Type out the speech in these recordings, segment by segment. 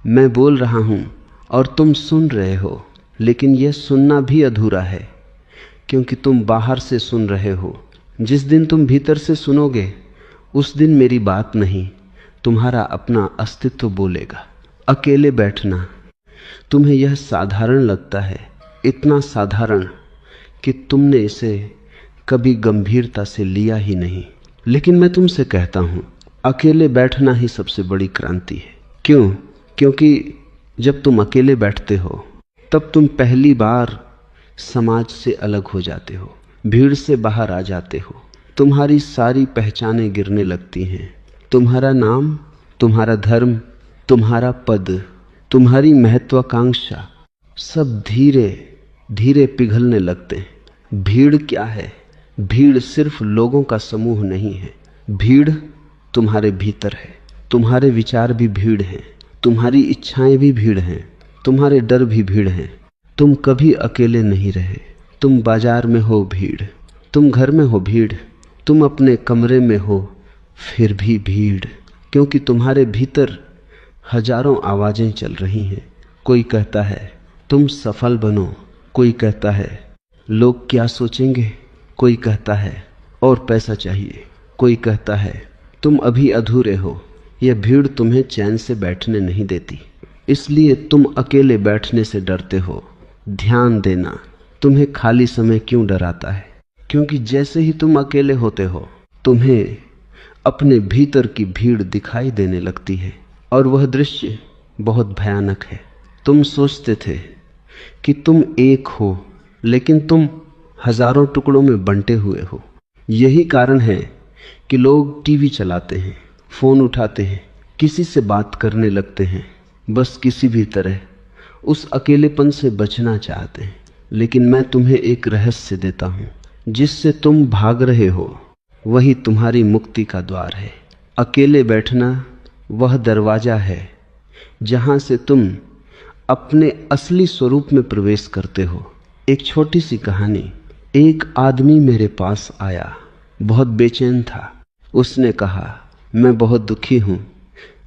मैं बोल रहा हूं और तुम सुन रहे हो, लेकिन यह सुनना भी अधूरा है, क्योंकि तुम बाहर से सुन रहे हो। जिस दिन तुम भीतर से सुनोगे, उस दिन मेरी बात नहीं, तुम्हारा अपना अस्तित्व बोलेगा। अकेले बैठना तुम्हें यह साधारण लगता है, इतना साधारण कि तुमने इसे कभी गंभीरता से लिया ही नहीं। लेकिन मैं तुमसे कहता हूं, अकेले बैठना ही सबसे बड़ी क्रांति है। क्यों? क्योंकि जब तुम अकेले बैठते हो, तब तुम पहली बार समाज से अलग हो जाते हो, भीड़ से बाहर आ जाते हो। तुम्हारी सारी पहचानें गिरने लगती हैं। तुम्हारा नाम, तुम्हारा धर्म, तुम्हारा पद, तुम्हारी महत्वाकांक्षा सब धीरे धीरे पिघलने लगते हैं। भीड़ क्या है? भीड़ सिर्फ लोगों का समूह नहीं है। भीड़ तुम्हारे भीतर है। तुम्हारे विचार भी भीड़ हैं, तुम्हारी इच्छाएं भी भीड़ हैं, तुम्हारे डर भी भीड़ हैं। तुम कभी अकेले नहीं रहे। तुम बाजार में हो भीड़, तुम घर में हो भीड़, तुम अपने कमरे में हो फिर भी भीड़, क्योंकि तुम्हारे भीतर हजारों आवाजें चल रही हैं। कोई कहता है तुम सफल बनो, कोई कहता है लोग क्या सोचेंगे, कोई कहता है और पैसा चाहिए, कोई कहता है तुम अभी अधूरे हो। यह भीड़ तुम्हें चैन से बैठने नहीं देती, इसलिए तुम अकेले बैठने से डरते हो। ध्यान देना, तुम्हें खाली समय क्यों डराता है? क्योंकि जैसे ही तुम अकेले होते हो, तुम्हें अपने भीतर की भीड़ दिखाई देने लगती है, और वह दृश्य बहुत भयानक है। तुम सोचते थे कि तुम एक हो, लेकिन तुम हजारों टुकड़ों में बंटे हुए हो। यही कारण है कि लोग टीवी चलाते हैं, फोन उठाते हैं, किसी से बात करने लगते हैं, बस किसी भी तरह उस अकेलेपन से बचना चाहते हैं। लेकिन मैं तुम्हें एक रहस्य देता हूं, जिससे तुम भाग रहे हो वही तुम्हारी मुक्ति का द्वार है। अकेले बैठना वह दरवाजा है जहां से तुम अपने असली स्वरूप में प्रवेश करते हो। एक छोटी सी कहानी। एक आदमी मेरे पास आया, बहुत बेचैन था। उसने कहा, मैं बहुत दुखी हूं,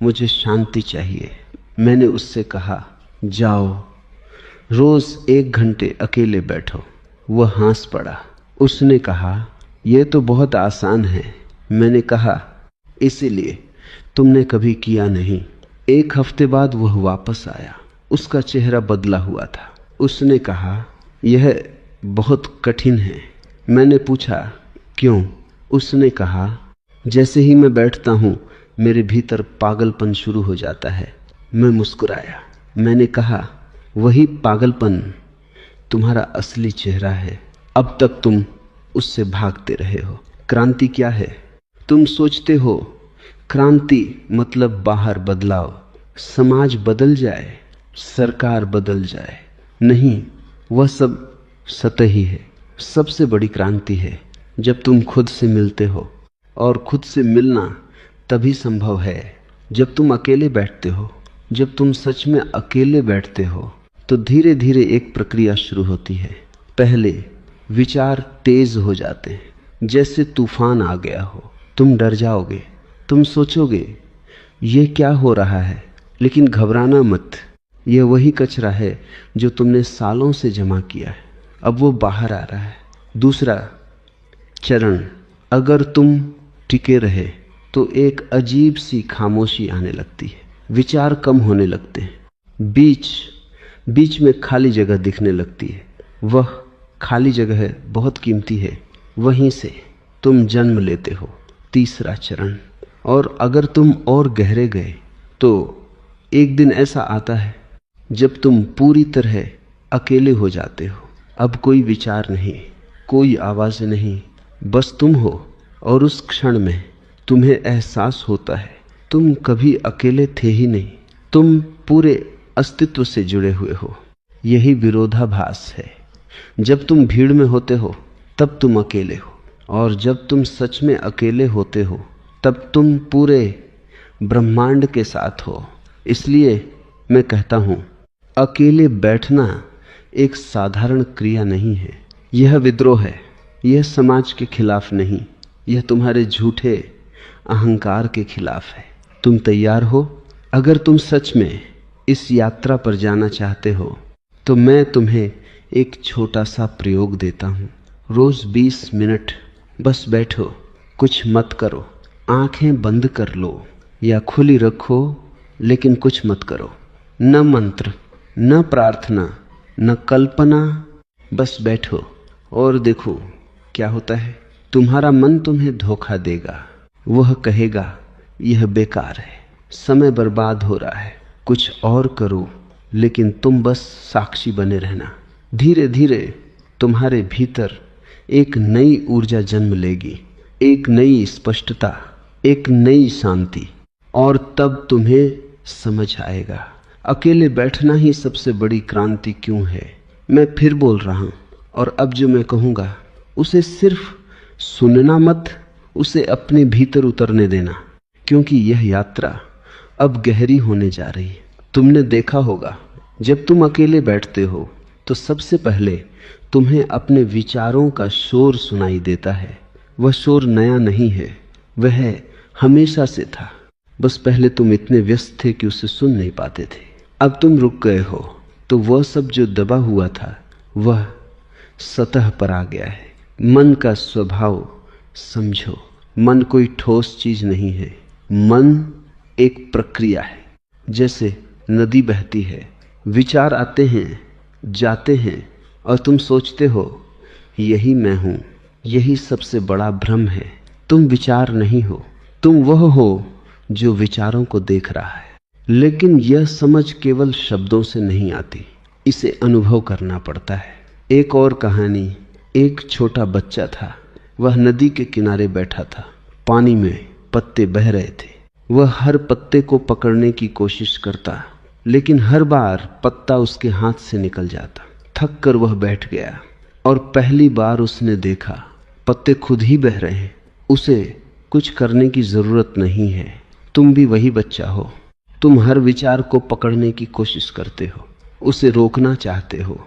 मुझे शांति चाहिए। मैंने उससे कहा, जाओ रोज 1 घंटे अकेले बैठो। वह हंस पड़ा। उसने कहा, यह तो बहुत आसान है। मैंने कहा, इसीलिए तुमने कभी किया नहीं। 1 हफ्ते बाद वह वापस आया। उसका चेहरा बदला हुआ था। उसने कहा, यह बहुत कठिन है। मैंने पूछा, क्यों? उसने कहा, जैसे ही मैं बैठता हूं, मेरे भीतर पागलपन शुरू हो जाता है। मैं मुस्कुराया। मैंने कहा, वही पागलपन तुम्हारा असली चेहरा है। अब तक तुम उससे भागते रहे हो। क्रांति क्या है? तुम सोचते हो क्रांति मतलब बाहर बदलाव, समाज बदल जाए, सरकार बदल जाए। नहीं, वह सब सतही है। सबसे बड़ी क्रांति है जब तुम खुद से मिलते हो, और खुद से मिलना तभी संभव है जब तुम अकेले बैठते हो। जब तुम सच में अकेले बैठते हो तो धीरे धीरे एक प्रक्रिया शुरू होती है। पहले विचार तेज हो जाते हैं, जैसे तूफान आ गया हो। तुम डर जाओगे, तुम सोचोगे ये क्या हो रहा है, लेकिन घबराना मत। यह वही कचरा है जो तुमने सालों से जमा किया है, अब वो बाहर आ रहा है। दूसरा चरण, अगर तुम टिके रहे तो एक अजीब सी खामोशी आने लगती है। विचार कम होने लगते हैं। बीच में खाली जगह दिखने लगती है। वह खाली जगह बहुत कीमती है, वहीं से तुम जन्म लेते हो। तीसरा चरण, और अगर तुम और गहरे गए तो एक दिन ऐसा आता है जब तुम पूरी तरह अकेले हो जाते हो। अब कोई विचार नहीं, कोई आवाज़ नहीं, बस तुम हो। और उस क्षण में तुम्हें एहसास होता है तुम कभी अकेले थे ही नहीं, तुम पूरे अस्तित्व से जुड़े हुए हो। यही विरोधाभास है। जब तुम भीड़ में होते हो तब तुम अकेले हो, और जब तुम सच में अकेले होते हो तब तुम पूरे ब्रह्मांड के साथ हो। इसलिए मैं कहता हूं, अकेले बैठना एक साधारण क्रिया नहीं है, यह विद्रोह है। यह समाज के खिलाफ नहीं, यह तुम्हारे झूठे अहंकार के खिलाफ है। तुम तैयार हो? अगर तुम सच में इस यात्रा पर जाना चाहते हो तो मैं तुम्हें एक छोटा सा प्रयोग देता हूँ। रोज 20 मिनट बस बैठो, कुछ मत करो, आंखें बंद कर लो या खुली रखो, लेकिन कुछ मत करो। न मंत्र, न प्रार्थना, न कल्पना, बस बैठो और देखो क्या होता है। तुम्हारा मन तुम्हें धोखा देगा। वह कहेगा यह बेकार है, समय बर्बाद हो रहा है, कुछ और करो, लेकिन तुम बस साक्षी बने रहना। धीरे धीरे तुम्हारे भीतर एक नई ऊर्जा जन्म लेगी, एक नई स्पष्टता, एक नई शांति, और तब तुम्हें समझ आएगा अकेले बैठना ही सबसे बड़ी क्रांति क्यों है। मैं फिर बोल रहा हूं, और अब जो मैं कहूंगा उसे सिर्फ सुनना मत, उसे अपने भीतर उतरने देना, क्योंकि यह यात्रा अब गहरी होने जा रही है। तुमने देखा होगा जब तुम अकेले बैठते हो तो सबसे पहले तुम्हें अपने विचारों का शोर सुनाई देता है। वह शोर नया नहीं है, वह हमेशा से था, बस पहले तुम इतने व्यस्त थे कि उसे सुन नहीं पाते थे। अब तुम रुक गए हो तो वह सब जो दबा हुआ था वह सतह पर आ गया है। मन का स्वभाव समझो, मन कोई ठोस चीज नहीं है, मन एक प्रक्रिया है। जैसे नदी बहती है, विचार आते हैं, जाते हैं, और तुम सोचते हो यही मैं हूं। यही सबसे बड़ा भ्रम है। तुम विचार नहीं हो, तुम वह हो जो विचारों को देख रहा है। लेकिन यह समझ केवल शब्दों से नहीं आती, इसे अनुभव करना पड़ता है। एक और कहानी, एक छोटा बच्चा था, वह नदी के किनारे बैठा था, पानी में पत्ते बह रहे थे। वह हर पत्ते को पकड़ने की कोशिश करता, लेकिन हर बार पत्ता उसके हाथ से निकल जाता। थक कर वह बैठ गया, और पहली बार उसने देखा पत्ते खुद ही बह रहे हैं, उसे कुछ करने की जरूरत नहीं है। तुम भी वही बच्चा हो। तुम हर विचार को पकड़ने की कोशिश करते हो, उसे रोकना चाहते हो,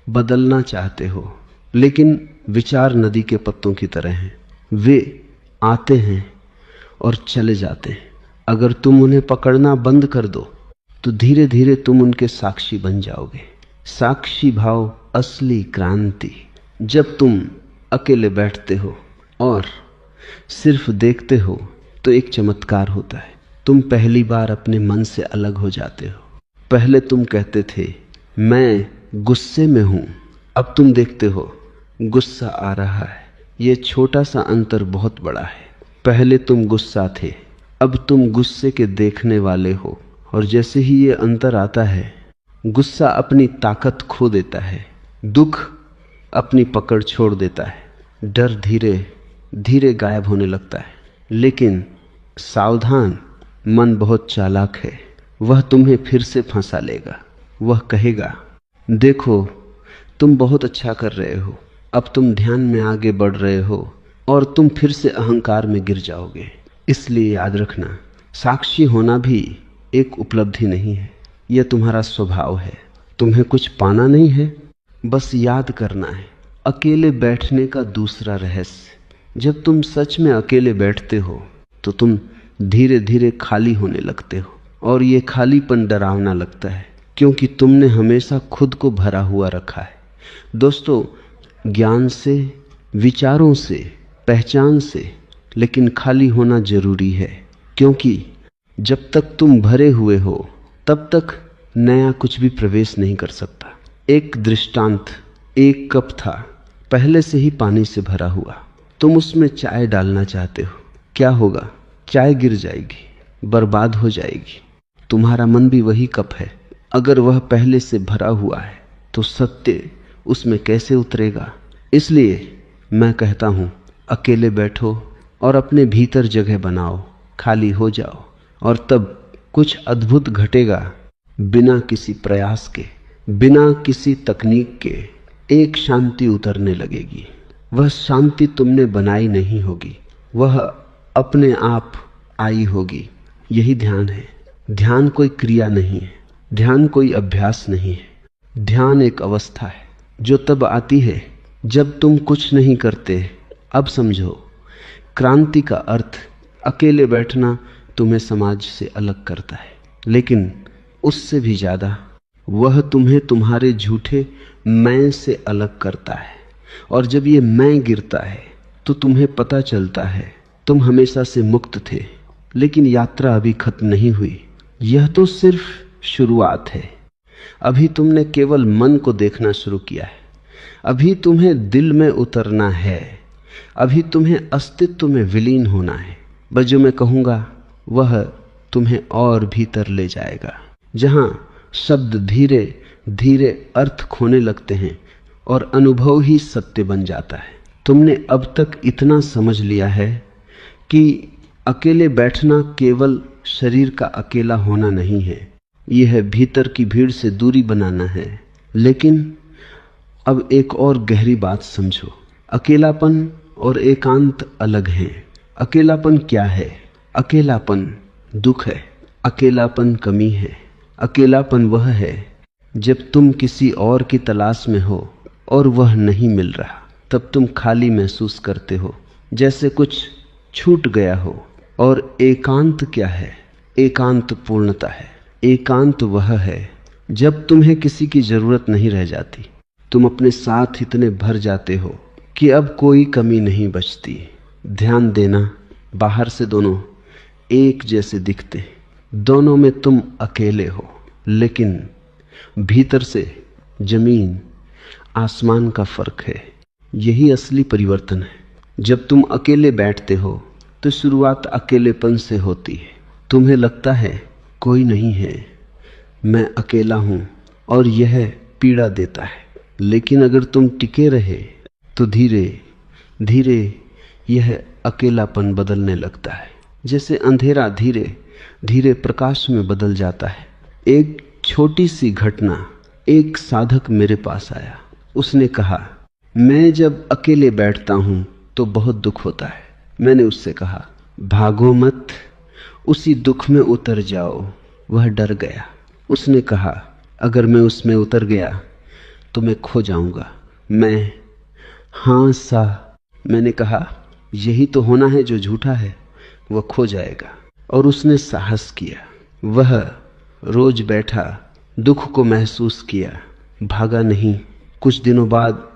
बदलना चाहते हो, लेकिन विचार नदी के पत्तों की तरह हैं। वे आते हैं और चले जाते हैं। अगर तुम उन्हें पकड़ना बंद कर दो तो धीरे धीरे तुम उनके साक्षी बन जाओगे। साक्षी भाव असली क्रांति। जब तुम अकेले बैठते हो और सिर्फ देखते हो तो एक चमत्कार होता है। तुम पहली बार अपने मन से अलग हो जाते हो। पहले तुम कहते थे मैं गुस्से में हूं, अब तुम देखते हो गुस्सा आ रहा है। ये छोटा सा अंतर बहुत बड़ा है। पहले तुम गुस्सा थे, अब तुम गुस्से के देखने वाले हो। और जैसे ही ये अंतर आता है, गुस्सा अपनी ताकत खो देता है, दुख अपनी पकड़ छोड़ देता है, डर धीरे धीरे गायब होने लगता है। लेकिन सावधान, मन बहुत चालाक है, वह तुम्हें फिर से फंसा लेगा। वह कहेगा देखो तुम बहुत अच्छा कर रहे हो, अब तुम ध्यान में आगे बढ़ रहे हो, और तुम फिर से अहंकार में गिर जाओगे। इसलिए याद रखना, साक्षी होना भी एक उपलब्धि नहीं है, यह तुम्हारा स्वभाव है। तुम्हें कुछ पाना नहीं है, बस याद करना है अकेले बैठने का दूसरा रहस्य। जब तुम सच में अकेले बैठते हो तो तुम धीरे धीरे खाली होने लगते हो, और ये खालीपन डरावना लगता है, क्योंकि तुमने हमेशा खुद को भरा हुआ रखा है। दोस्तों, ज्ञान से, विचारों से, पहचान से, लेकिन खाली होना जरूरी है, क्योंकि जब तक तुम भरे हुए हो तब तक नया कुछ भी प्रवेश नहीं कर सकता। एक दृष्टांत, एक कप था, पहले से ही पानी से भरा हुआ। तुम उसमें चाय डालना चाहते हो, क्या होगा? चाय गिर जाएगी, बर्बाद हो जाएगी। तुम्हारा मन भी वही कप है, अगर वह पहले से भरा हुआ है तो सत्य उसमें कैसे उतरेगा? इसलिए मैं कहता हूं, अकेले बैठो और अपने भीतर जगह बनाओ, खाली हो जाओ, और तब कुछ अद्भुत घटेगा। बिना किसी प्रयास के, बिना किसी तकनीक के एक शांति उतरने लगेगी। वह शांति तुमने बनाई नहीं होगी, वह अपने आप आई होगी। यही ध्यान है। ध्यान कोई क्रिया नहीं है, ध्यान कोई अभ्यास नहीं है। ध्यान एक अवस्था है जो तब आती है जब तुम कुछ नहीं करते। अब समझो, क्रांति का अर्थ अकेले बैठना तुम्हें समाज से अलग करता है, लेकिन उससे भी ज्यादा वह तुम्हें तुम्हारे झूठे मैं से अलग करता है। और जब ये मैं गिरता है तो तुम्हें पता चलता है तुम हमेशा से मुक्त थे, लेकिन यात्रा अभी खत्म नहीं हुई। यह तो सिर्फ शुरुआत है। अभी तुमने केवल मन को देखना शुरू किया है। अभी तुम्हें दिल में उतरना है। अभी तुम्हें अस्तित्व में विलीन होना है। बस जो मैं कहूँगा वह तुम्हें और भीतर ले जाएगा, जहाँ शब्द धीरे धीरे अर्थ खोने लगते हैं और अनुभव ही सत्य बन जाता है। तुमने अब तक इतना समझ लिया है कि अकेले बैठना केवल शरीर का अकेला होना नहीं है, यह भीतर की भीड़ से दूरी बनाना है। लेकिन अब एक और गहरी बात समझो, अकेलापन और एकांत अलग हैं। अकेलापन क्या है? अकेलापन दुख है, अकेलापन कमी है। अकेलापन वह है जब तुम किसी और की तलाश में हो और वह नहीं मिल रहा, तब तुम खाली महसूस करते हो, जैसे कुछ छूट गया हो। और एकांत क्या है? एकांत पूर्णता है। एकांत वह है जब तुम्हें किसी की जरूरत नहीं रह जाती। तुम अपने साथ इतने भर जाते हो कि अब कोई कमी नहीं बचती। ध्यान देना, बाहर से दोनों एक जैसे दिखते, दोनों में तुम अकेले हो, लेकिन भीतर से जमीन आसमान का फर्क है। यही असली परिवर्तन है। जब तुम अकेले बैठते हो तो शुरुआत अकेलेपन से होती है। तुम्हें लगता है कोई नहीं है, मैं अकेला हूं, और यह पीड़ा देता है। लेकिन अगर तुम टिके रहे तो धीरे धीरे यह अकेलापन बदलने लगता है, जैसे अंधेरा धीरे धीरे प्रकाश में बदल जाता है। एक छोटी सी घटना, एक साधक मेरे पास आया। उसने कहा, मैं जब अकेले बैठता हूं तो बहुत दुख होता है। मैंने उससे कहा, भागो मत, उसी दुख में उतर जाओ। वह डर गया। उसने कहा, अगर मैं उसमें उतर गया तो मैं खो जाऊंगा। मैं हाँ सा। मैंने कहा, यही तो होना है जो झूठा है, वह खो जाएगा। और उसने साहस किया। वह रोज बैठा, दुख को महसूस किया, भागा नहीं। कुछ दिनों बाद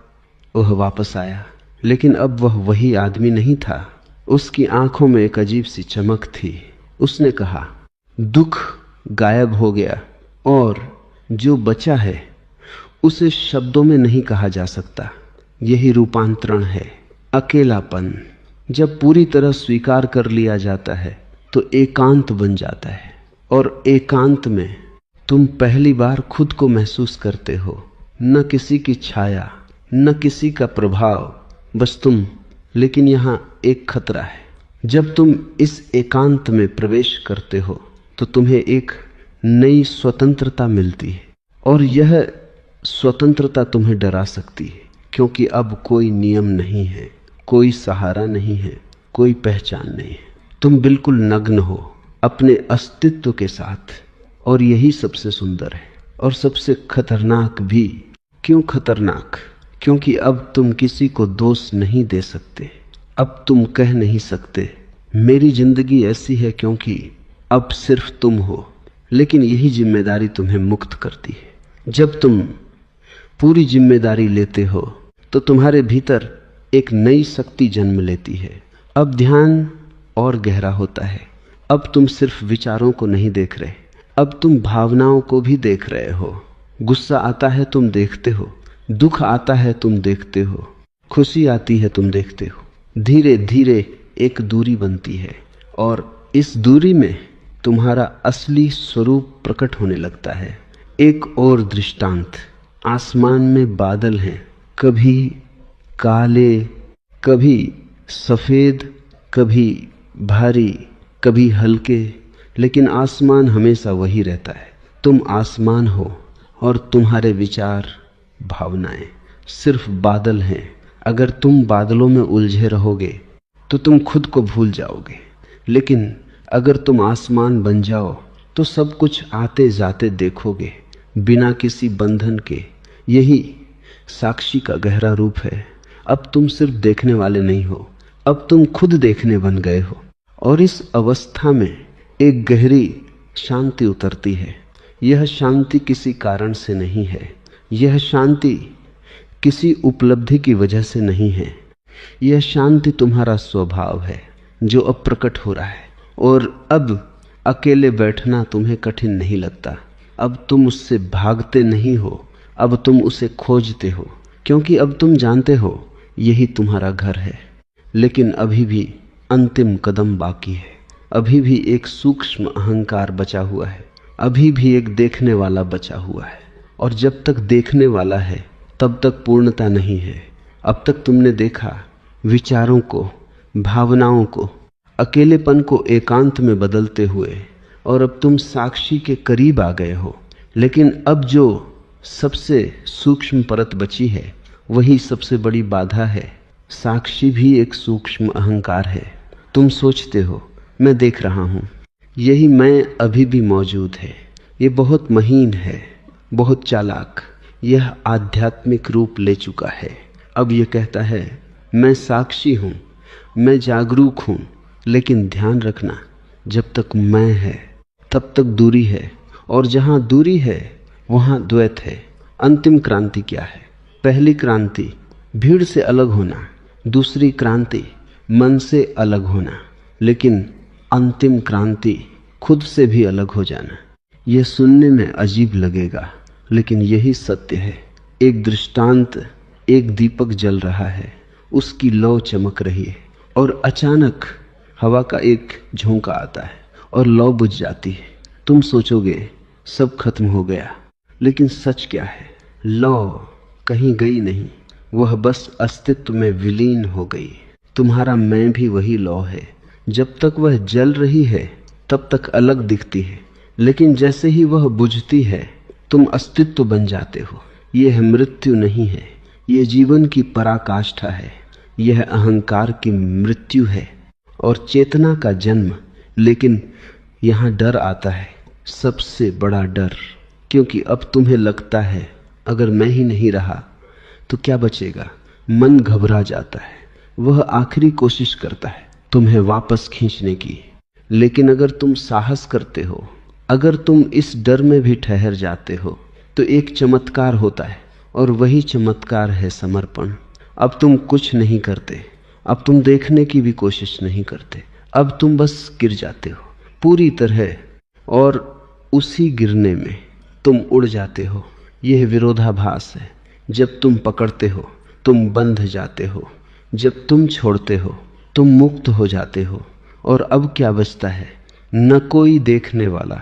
वह वापस आया, लेकिन अब वह वही आदमी नहीं था। उसकी आंखों में एक अजीब सी चमक थी। उसने कहा, दुख गायब हो गया और जो बचा है उसे शब्दों में नहीं कहा जा सकता। यही रूपांतरण है। अकेलापन जब पूरी तरह स्वीकार कर लिया जाता है तो एकांत बन जाता है, और एकांत में तुम पहली बार खुद को महसूस करते हो। न किसी की छाया, न किसी का प्रभाव, बस तुम। लेकिन यहाँ एक खतरा है। जब तुम इस एकांत में प्रवेश करते हो तो तुम्हें एक नई स्वतंत्रता मिलती है, और यह स्वतंत्रता तुम्हें डरा सकती है, क्योंकि अब कोई नियम नहीं है, कोई सहारा नहीं है, कोई पहचान नहीं है। तुम बिल्कुल नग्न हो अपने अस्तित्व के साथ, और यही सबसे सुंदर है और सबसे खतरनाक भी। क्यों खतरनाक? क्योंकि अब तुम किसी को दोष नहीं दे सकते। अब तुम कह नहीं सकते मेरी जिंदगी ऐसी है क्योंकि अब सिर्फ तुम हो। लेकिन यही जिम्मेदारी तुम्हें मुक्त करती है। जब तुम पूरी जिम्मेदारी लेते हो तो तुम्हारे भीतर एक नई शक्ति जन्म लेती है। अब ध्यान और गहरा होता है। अब तुम सिर्फ विचारों को नहीं देख रहे, अब तुम भावनाओं को भी देख रहे हो। गुस्सा आता है तुम देखते हो, दुख आता है तुम देखते हो, खुशी आती है तुम देखते हो। धीरे धीरे एक दूरी बनती है, और इस दूरी में तुम्हारा असली स्वरूप प्रकट होने लगता है। एक और दृष्टांत, आसमान में बादल हैं, कभी काले, कभी सफेद, कभी भारी, कभी हल्के, लेकिन आसमान हमेशा वही रहता है। तुम आसमान हो और तुम्हारे विचार, भावनाएं सिर्फ बादल हैं। अगर तुम बादलों में उलझे रहोगे तो तुम खुद को भूल जाओगे, लेकिन अगर तुम आसमान बन जाओ तो सब कुछ आते जाते देखोगे, बिना किसी बंधन के। यही साक्षी का गहरा रूप है। अब तुम सिर्फ देखने वाले नहीं हो, अब तुम खुद देखने बन गए हो। और इस अवस्था में एक गहरी शांति उतरती है, यह शांति किसी कारण से नहीं है, यह शांति किसी उपलब्धि की वजह से नहीं है। यह शांति तुम्हारा स्वभाव है जो अब प्रकट हो रहा है। और अब अकेले बैठना तुम्हें कठिन नहीं लगता। अब तुम उससे भागते नहीं हो, अब तुम उसे खोजते हो, क्योंकि अब तुम जानते हो यही तुम्हारा घर है। लेकिन अभी भी अंतिम कदम बाकी है, अभी भी एक सूक्ष्म अहंकार बचा हुआ है, अभी भी एक देखने वाला बचा हुआ है। और जब तक देखने वाला है तब तक पूर्णता नहीं है। अब तक तुमने देखा विचारों को, भावनाओं को, अकेलेपन को एकांत में बदलते हुए, और अब तुम साक्षी के करीब आ गए हो। लेकिन अब जो सबसे सूक्ष्म परत बची है वही सबसे बड़ी बाधा है। साक्षी भी एक सूक्ष्म अहंकार है। तुम सोचते हो मैं देख रहा हूं, यही मैं अभी भी मौजूद है। ये बहुत महीन है, बहुत चालाक, यह आध्यात्मिक रूप ले चुका है। अब यह कहता है मैं साक्षी हूं, मैं जागरूक हूं, लेकिन ध्यान रखना जब तक मैं है तब तक दूरी है, और जहां दूरी है वहां द्वैत है। अंतिम क्रांति क्या है? पहली क्रांति भीड़ से अलग होना, दूसरी क्रांति मन से अलग होना, लेकिन अंतिम क्रांति खुद से भी अलग हो जाना। यह सुनने में अजीब लगेगा, लेकिन यही सत्य है। एक दृष्टांत, एक दीपक जल रहा है, उसकी लौ चमक रही है, और अचानक हवा का एक झोंका आता है और लौ बुझ जाती है। तुम सोचोगे सब खत्म हो गया, लेकिन सच क्या है? लौ कहीं गई नहीं, वह बस अस्तित्व में विलीन हो गई। तुम्हारा मैं भी वही लौ है। जब तक वह जल रही है तब तक अलग दिखती है, लेकिन जैसे ही वह बुझती है तुम अस्तित्व बन जाते हो। यह मृत्यु नहीं है, यह जीवन की पराकाष्ठा है, यह अहंकार की मृत्यु है और चेतना का जन्म। लेकिन यहाँ डर आता है, सबसे बड़ा डर, क्योंकि अब तुम्हें लगता है अगर मैं ही नहीं रहा तो क्या बचेगा। मन घबरा जाता है, वह आखिरी कोशिश करता है तुम्हें वापस खींचने की। लेकिन अगर तुम साहस करते हो, अगर तुम इस डर में भी ठहर जाते हो, तो एक चमत्कार होता है, और वही चमत्कार है समर्पण। अब तुम कुछ नहीं करते, अब तुम देखने की भी कोशिश नहीं करते, अब तुम बस गिर जाते हो पूरी तरह, और उसी गिरने में तुम उड़ जाते हो। यह विरोधाभास है। जब तुम पकड़ते हो तुम बंध जाते हो, जब तुम छोड़ते हो तुम मुक्त हो जाते हो। और अब क्या बचता है? न कोई देखने वाला,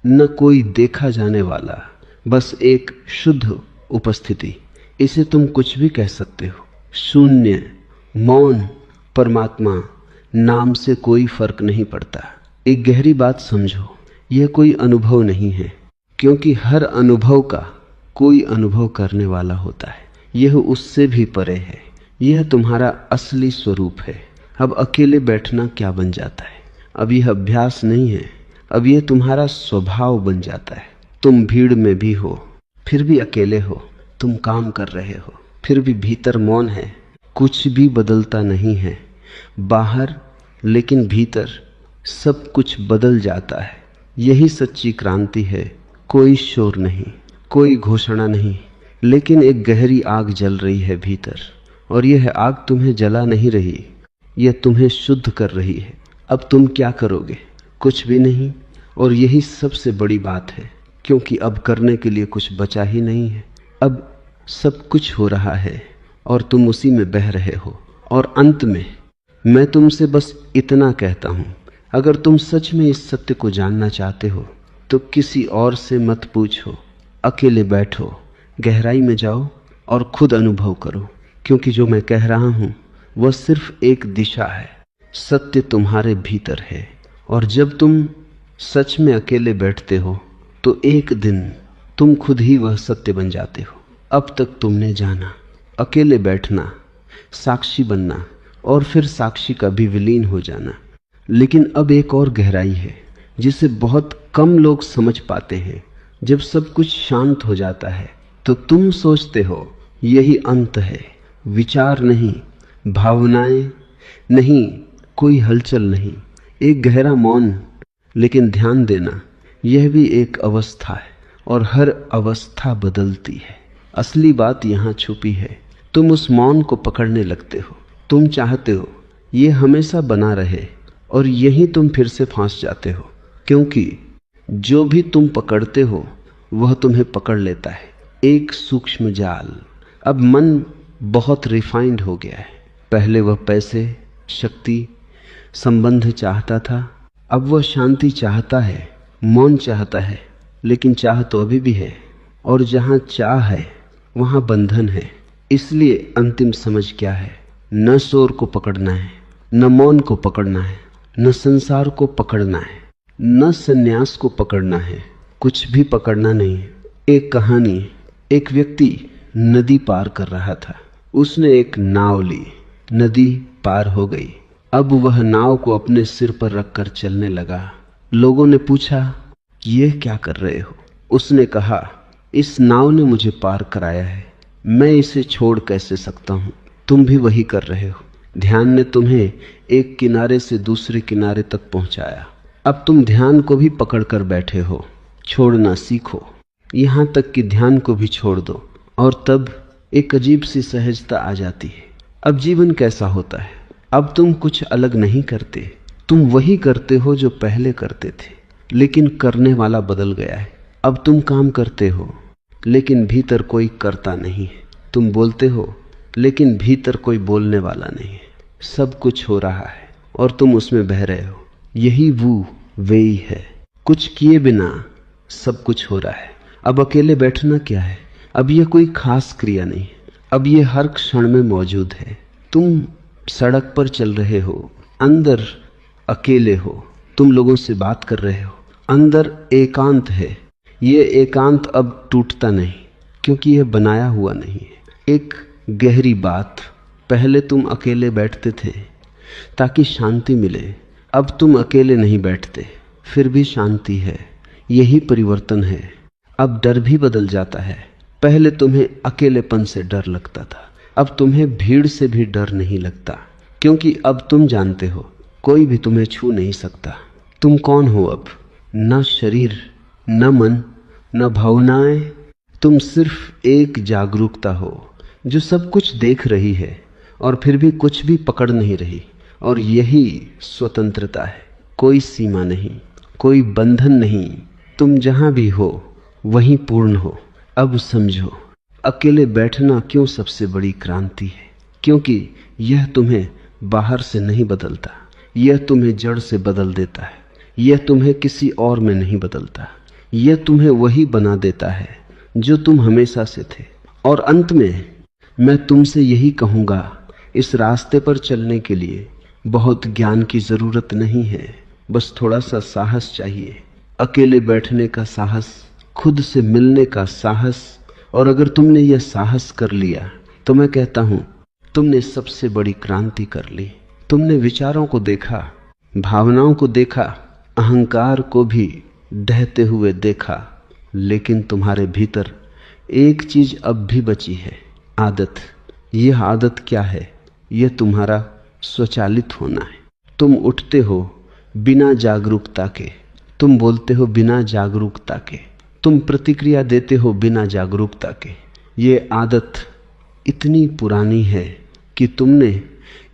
न कोई देखा जाने वाला, बस एक शुद्ध उपस्थिति। इसे तुम कुछ भी कह सकते हो। शून्य, मौन, परमात्मा, नाम से कोई फर्क नहीं पड़ता। एक गहरी बात समझो, यह कोई अनुभव नहीं है, क्योंकि हर अनुभव का कोई अनुभव करने वाला होता है। यह उससे भी परे है, यह तुम्हारा असली स्वरूप है। अब अकेले बैठना क्या बन जाता है? अब यह अभ्यास नहीं है, अब यह तुम्हारा स्वभाव बन जाता है। तुम भीड़ में भी हो, फिर भी अकेले हो, तुम काम कर रहे हो, फिर भी भीतर मौन है। कुछ भी बदलता नहीं है बाहर, लेकिन भीतर सब कुछ बदल जाता है। यही सच्ची क्रांति है। कोई शोर नहीं, कोई घोषणा नहीं, लेकिन एक गहरी आग जल रही है भीतर, और यह आग तुम्हें जला नहीं रही, यह तुम्हें शुद्ध कर रही है। अब तुम क्या करोगे? कुछ भी नहीं। और यही सबसे बड़ी बात है, क्योंकि अब करने के लिए कुछ बचा ही नहीं है। अब सब कुछ हो रहा है और तुम उसी में बह रहे हो। और अंत में मैं तुमसे बस इतना कहता हूं, अगर तुम सच में इस सत्य को जानना चाहते हो तो किसी और से मत पूछो, अकेले बैठो, गहराई में जाओ और खुद अनुभव करो। क्योंकि जो मैं कह रहा हूं वह सिर्फ एक दिशा है। सत्य तुम्हारे भीतर है, और जब तुम सच में अकेले बैठते हो तो एक दिन तुम खुद ही वह सत्य बन जाते हो। अब तक तुमने जाना अकेले बैठना, साक्षी बनना, और फिर साक्षी का भी विलीन हो जाना। लेकिन अब एक और गहराई है जिसे बहुत कम लोग समझ पाते हैं। जब सब कुछ शांत हो जाता है तो तुम सोचते हो यही अंत है। विचार नहीं, भावनाएं नहीं, कोई हलचल नहीं, एक गहरा मौन। लेकिन ध्यान देना, यह भी एक अवस्था है। और हर अवस्था बदलती है। असली बात यहाँ छुपी है। तुम उस मौन को पकड़ने लगते हो। तुम चाहते हो ये हमेशा बना रहे और यहीं तुम फिर से फंस जाते हो, क्योंकि जो भी तुम पकड़ते हो वह तुम्हें पकड़ लेता है, एक सूक्ष्म जाल। अब मन बहुत रिफाइंड हो गया है। पहले वह पैसे, शक्ति, संबंध चाहता था, अब वह शांति चाहता है, मौन चाहता है। लेकिन चाह तो अभी भी है, और जहाँ चाह है वहाँ बंधन है। इसलिए अंतिम समझ क्या है? न शोर को पकड़ना है, न मौन को पकड़ना है, न संसार को पकड़ना है, न संन्यास को पकड़ना है, कुछ भी पकड़ना नहीं है। एक कहानी, एक व्यक्ति नदी पार कर रहा था। उसने एक नाव ली, नदी पार हो गई। अब वह नाव को अपने सिर पर रखकर चलने लगा। लोगों ने पूछा, यह क्या कर रहे हो? उसने कहा, इस नाव ने मुझे पार कराया है, मैं इसे छोड़ कैसे सकता हूं? तुम भी वही कर रहे हो। ध्यान ने तुम्हें एक किनारे से दूसरे किनारे तक पहुंचाया। अब तुम ध्यान को भी पकड़ कर बैठे हो। छोड़ना सीखो, यहां तक कि ध्यान को भी छोड़ दो, और तब एक अजीब सी सहजता आ जाती है। अब जीवन कैसा होता है? अब तुम कुछ अलग नहीं करते, तुम वही करते हो जो पहले करते थे, लेकिन करने वाला बदल गया है। अब तुम काम करते हो, लेकिन भीतर कोई करता नहीं है। तुम बोलते हो, लेकिन भीतर कोई बोलने वाला नहीं है। सब कुछ हो रहा है और तुम उसमें बह रहे हो। यही वो वेई है। कुछ किए बिना सब कुछ हो रहा है। अब अकेले बैठना क्या है? अब यह कोई खास क्रिया नहीं, अब यह हर क्षण में मौजूद है। तुम सड़क पर चल रहे हो, अंदर अकेले हो, तुम लोगों से बात कर रहे हो, अंदर एकांत है। ये एकांत अब टूटता नहीं, क्योंकि यह बनाया हुआ नहीं है। एक गहरी बात, पहले तुम अकेले बैठते थे ताकि शांति मिले, अब तुम अकेले नहीं बैठते, फिर भी शांति है। यही परिवर्तन है। अब डर भी बदल जाता है। पहले तुम्हें अकेलेपन से डर लगता था, अब तुम्हें भीड़ से भी डर नहीं लगता, क्योंकि अब तुम जानते हो कोई भी तुम्हें छू नहीं सकता। तुम कौन हो अब? न शरीर, न मन, न भावनाएं। तुम सिर्फ एक जागरूकता हो जो सब कुछ देख रही है और फिर भी कुछ भी पकड़ नहीं रही। और यही स्वतंत्रता है। कोई सीमा नहीं, कोई बंधन नहीं। तुम जहां भी हो वहीं पूर्ण हो। अब समझो, अकेले बैठना क्यों सबसे बड़ी क्रांति है? क्योंकि यह तुम्हें बाहर से नहीं बदलता, यह तुम्हें जड़ से बदल देता है। यह तुम्हें किसी और में नहीं बदलता, यह तुम्हें वही बना देता है जो तुम हमेशा से थे। और अंत में मैं तुमसे यही कहूँगा, इस रास्ते पर चलने के लिए बहुत ज्ञान की ज़रूरत नहीं है, बस थोड़ा सा साहस चाहिए। अकेले बैठने का साहस, खुद से मिलने का साहस। और अगर तुमने यह साहस कर लिया तो मैं कहता हूँ तुमने सबसे बड़ी क्रांति कर ली। तुमने विचारों को देखा, भावनाओं को देखा, अहंकार को भी ढहते हुए देखा, लेकिन तुम्हारे भीतर एक चीज अब भी बची है, आदत। यह आदत क्या है? यह तुम्हारा स्वचालित होना है। तुम उठते हो बिना जागरूकता के, तुम बोलते हो बिना जागरूकता के, तुम प्रतिक्रिया देते हो बिना जागरूकता के। ये आदत इतनी पुरानी है कि तुमने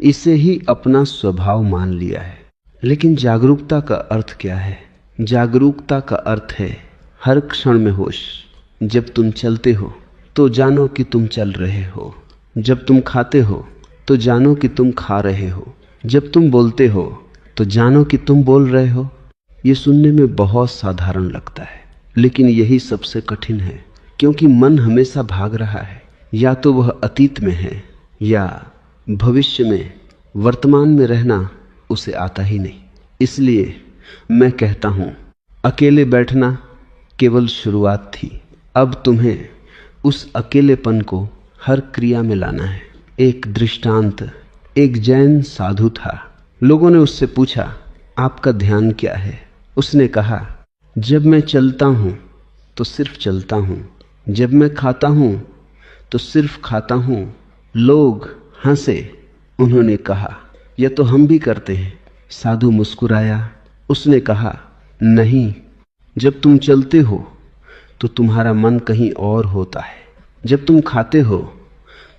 इसे ही अपना स्वभाव मान लिया है। लेकिन जागरूकता का अर्थ क्या है? जागरूकता का अर्थ है हर क्षण में होश। जब तुम चलते हो तो जानो कि तुम चल रहे हो, जब तुम खाते हो तो जानो कि तुम खा रहे हो, जब तुम बोलते हो तो जानो कि तुम बोल रहे हो। ये सुनने में बहुत साधारण लगता है, लेकिन यही सबसे कठिन है, क्योंकि मन हमेशा भाग रहा है। या तो वह अतीत में है या भविष्य में। वर्तमान में रहना उसे आता ही नहीं। इसलिए मैं कहता हूँ, अकेले बैठना केवल शुरुआत थी। अब तुम्हें उस अकेलेपन को हर क्रिया में लाना है। एक दृष्टांत, एक जैन साधु था। लोगों ने उससे पूछा, आपका ध्यान क्या है? उसने कहा, जब मैं चलता हूँ तो सिर्फ चलता हूँ, जब मैं खाता हूँ तो सिर्फ खाता हूँ। लोग हंसे। उन्होंने कहा, यह तो हम भी करते हैं। साधु मुस्कुराया। उसने कहा, नहीं, जब तुम चलते हो तो तुम्हारा मन कहीं और होता है। जब तुम खाते हो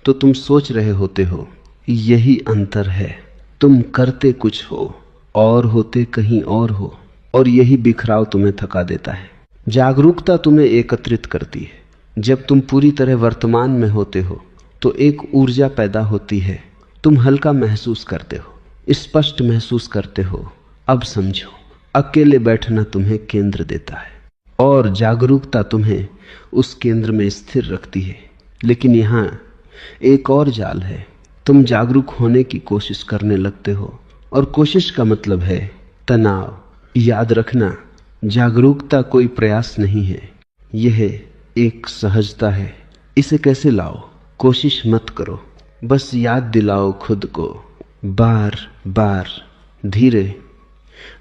तो तुम सोच रहे होते हो, यही अंतर है। तुम करते कुछ हो और होते कहीं और हो, और यही बिखराव तुम्हें थका देता है। जागरूकता तुम्हें एकत्रित करती है। जब तुम पूरी तरह वर्तमान में होते हो तो एक ऊर्जा पैदा होती है। तुम हल्का महसूस करते हो, स्पष्ट महसूस करते हो। अब समझो, अकेले बैठना तुम्हें केंद्र देता है और जागरूकता तुम्हें उस केंद्र में स्थिर रखती है। लेकिन यहाँ एक और जाल है। तुम जागरूक होने की कोशिश करने लगते हो, और कोशिश का मतलब है तनाव। याद रखना, जागरूकता कोई प्रयास नहीं है, यह एक सहजता है। इसे कैसे लाओ? कोशिश मत करो, बस याद दिलाओ खुद को, बार बार, धीरे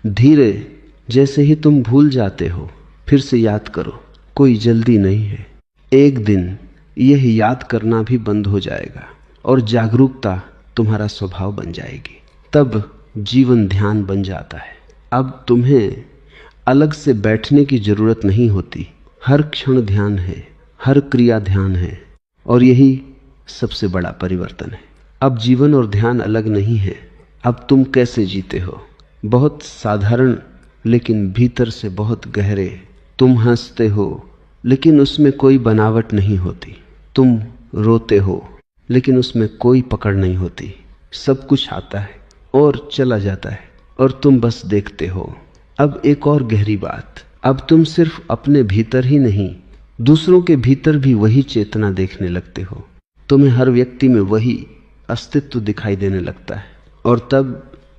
धीरे। जैसे ही तुम भूल जाते हो फिर से याद करो। कोई जल्दी नहीं है। एक दिन यह याद करना भी बंद हो जाएगा और जागरूकता तुम्हारा स्वभाव बन जाएगी। तब जीवन ध्यान बन जाता है। अब तुम्हें अलग से बैठने की जरूरत नहीं होती। हर क्षण ध्यान है, हर क्रिया ध्यान है, और यही सबसे बड़ा परिवर्तन है। अब जीवन और ध्यान अलग नहीं है। अब तुम कैसे जीते हो? बहुत साधारण, लेकिन भीतर से बहुत गहरे। तुम हंसते हो, लेकिन उसमें कोई बनावट नहीं होती। तुम रोते हो, लेकिन उसमें कोई पकड़ नहीं होती। सब कुछ आता है और चला जाता है, और तुम बस देखते हो। अब एक और गहरी बात, अब तुम सिर्फ अपने भीतर ही नहीं, दूसरों के भीतर भी वही चेतना देखने लगते हो। तुम्हें हर व्यक्ति में वही अस्तित्व दिखाई देने लगता है, और तब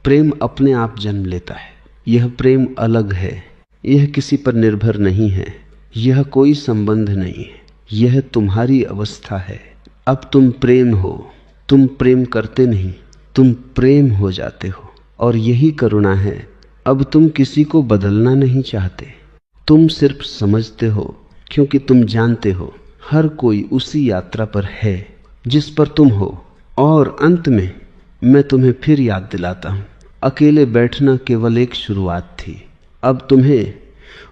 प्रेम अपने आप जन्म लेता है। यह प्रेम अलग है, यह किसी पर निर्भर नहीं है, यह कोई संबंध नहीं है, यह तुम्हारी अवस्था है। अब तुम प्रेम हो। तुम प्रेम करते नहीं, तुम प्रेम हो जाते हो, और यही करुणा है। अब तुम किसी को बदलना नहीं चाहते, तुम सिर्फ समझते हो, क्योंकि तुम जानते हो हर कोई उसी यात्रा पर है जिस पर तुम हो। और अंत में मैं तुम्हें फिर याद दिलाता हूं, अकेले बैठना केवल एक शुरुआत थी। अब तुम्हें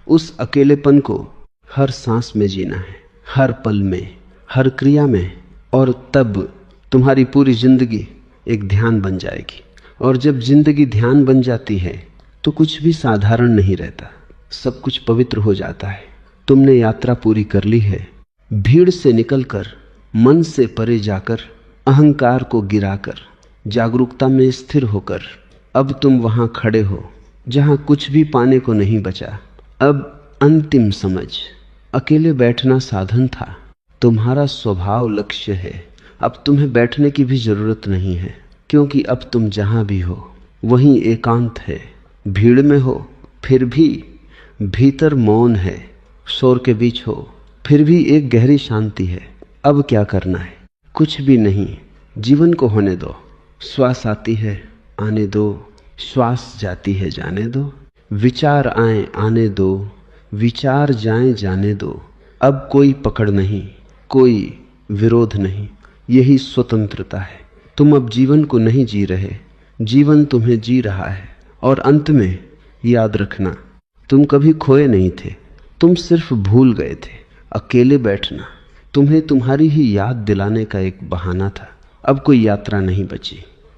उस अकेलेपन को हर सांस में जीना है, हर पल में, हर क्रिया में, और तब तुम्हारी पूरी जिंदगी एक ध्यान बन जाएगी। और जब जिंदगी ध्यान बन जाती है तो कुछ भी साधारण नहीं रहता, सब कुछ पवित्र हो जाता है। तुमने यात्रा पूरी कर ली है। भीड़ से निकलकर, मन से परे जाकर, अहंकार को गिराकर, जागरूकता में स्थिर होकर, अब तुम वहां खड़े हो जहां कुछ भी पाने को नहीं बचा। अब अंतिम समझ, अकेले बैठना साधन था, तुम्हारा स्वभाव लक्ष्य है। अब तुम्हें बैठने की भी जरूरत नहीं है, क्योंकि अब तुम जहां भी हो वहीं एकांत है। भीड़ में हो फिर भी भीतर मौन है, शोर के बीच हो फिर भी एक गहरी शांति है। अब क्या करना है? कुछ भी नहीं, जीवन को होने दो। श्वास आती है, आने दो, श्वास जाती है, जाने दो। विचार आए, आने दो, विचार जाएं, जाने दो। अब कोई पकड़ नहीं, कोई विरोध नहीं, यही स्वतंत्रता है। तुम अब जीवन को नहीं जी रहे, जीवन तुम्हें जी रहा है। और अंत में याद रखना, तुम कभी खोए नहीं थे, तुम सिर्फ भूल गए थे। अकेले बैठना तुम्हें तुम्हारी ही याद दिलाने का एक बहाना था। अब कोई यात्रा नहीं बची,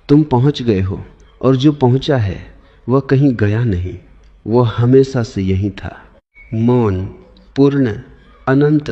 तुम पहुंच गए हो, और जो पहुंचा है वह कहीं गया नहीं, वह हमेशा से यही था। मौन, पूर्ण, अनंत,